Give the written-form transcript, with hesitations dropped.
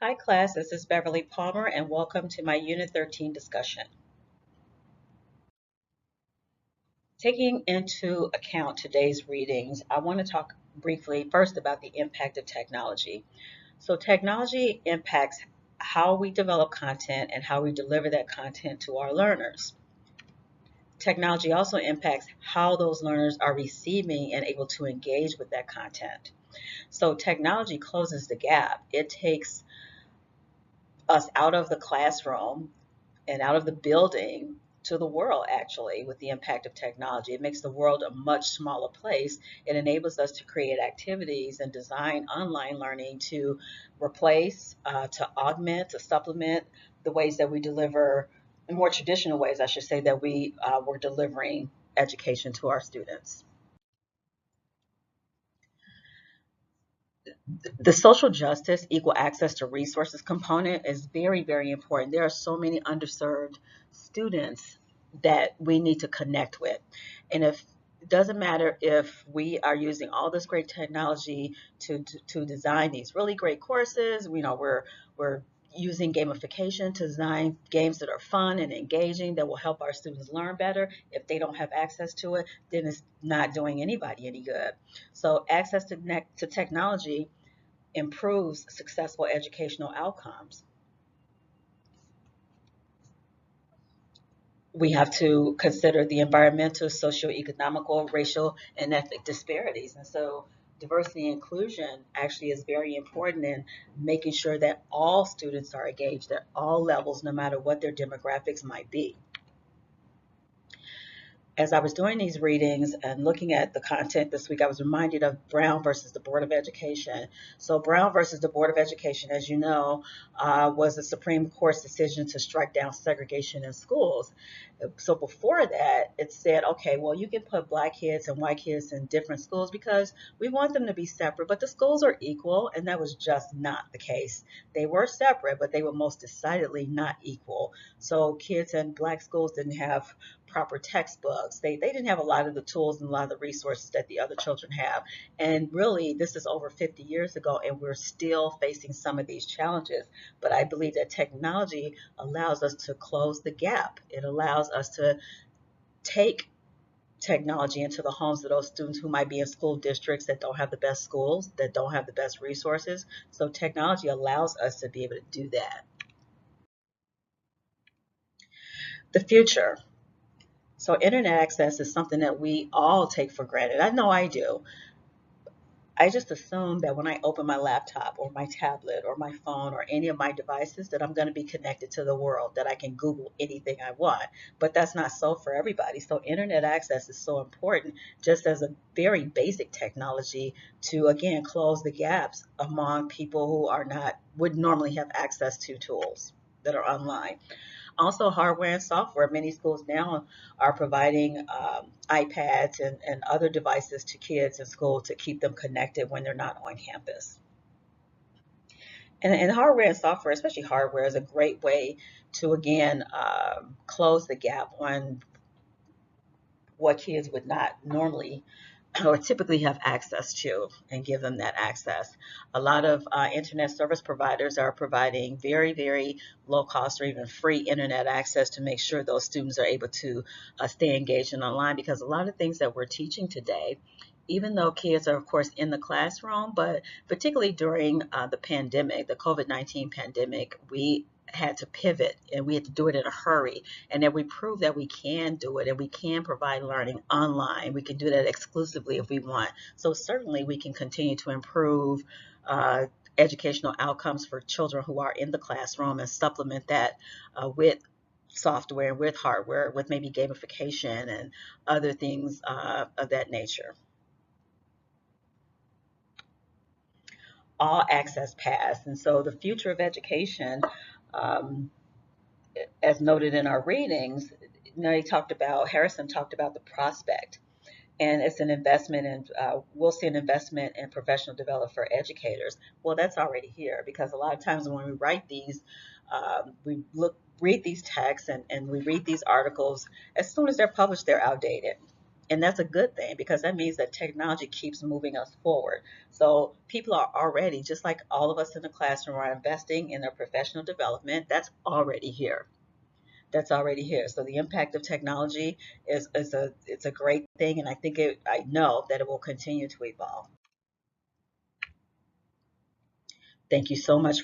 Hi class, this is Beverly Palmer and welcome to my Unit 13 discussion. Taking into account today's readings, I want to talk briefly first about the impact of technology. So technology impacts how we develop content and how we deliver that content to our learners. Technology also impacts how those learners are receiving and able to engage with that content. So technology closes the gap. It takes us out of the classroom and out of the building to the world, actually, with the impact of technology. It makes the world a much smaller place. It enables us to create activities and design online learning to replace, to augment, to supplement the ways that we deliver, in more traditional ways, I should say, that we were delivering education to our students. The social justice, equal access to resources component is very, very important. There are so many underserved students that we need to connect with. And if it doesn't matter if we are using all this great technology to design these really great courses, we're using gamification to design games that are fun and engaging that will help our students learn better. If they don't have access to it, then it's not doing anybody any good. So access to technology improves successful educational outcomes. We have to consider the environmental, socioeconomical, racial, and ethnic disparities. And so diversity and inclusion actually is very important in making sure that all students are engaged at all levels, no matter what their demographics might be. As I was doing these readings and looking at the content this week, I was reminded of Brown versus the Board of Education. So, Brown versus the Board of Education, as you know, was the Supreme Court's decision to strike down segregation in schools. So, before that, it said, okay, well, you can put black kids and white kids in different schools because we want them to be separate, but the schools are equal, and that was just not the case. They were separate, but they were most decidedly not equal. So, kids in black schools didn't have proper textbooks. They didn't have a lot of the tools and a lot of the resources that the other children have. And really, this is over 50 years ago, and we're still facing some of these challenges. But I believe that technology allows us to close the gap. It allows us to take technology into the homes of those students who might be in school districts that don't have the best schools, that don't have the best resources. So technology allows us to be able to do that. The future. So internet access is something that we all take for granted. I know I do. I just assume that when I open my laptop or my tablet or my phone or any of my devices that I'm going to be connected to the world, that I can Google anything I want. But that's not so for everybody. So internet access is so important just as a very basic technology to again close the gaps among people who are not would normally have access to tools that are online. Also, hardware and software. Many schools now are providing iPads and other devices to kids in school to keep them connected when they're not on campus. And hardware and software, especially hardware, is a great way to, again, close the gap on what kids would not normally or typically have access to and give them that access. A lot of internet service providers are providing very, very low cost or even free internet access to make sure those students are able to stay engaged and online because a lot of things that we're teaching today, even though kids are, of course, in the classroom, but particularly during the pandemic, the COVID-19 pandemic, we had to pivot and we had to do it in a hurry. And then we proved that we can do it and we can provide learning online. We can do that exclusively if we want. So certainly we can continue to improve educational outcomes for children who are in the classroom and supplement that with software, with hardware, with maybe gamification and other things of that nature. All access pass. And so the future of education, um, as noted in our readings, Harrison talked about the prospect. And it's an investment in, we'll see an investment in professional development for educators. Well, that's already here because a lot of times when we write these, read these texts and we read these articles, as soon as they're published, they're outdated. And that's a good thing because that means that technology keeps moving us forward. So people are already, just like all of us in the classroom, are investing in their professional development. That's already here. That's already here. So the impact of technology is a it's a great thing, and I know that it will continue to evolve. Thank you so much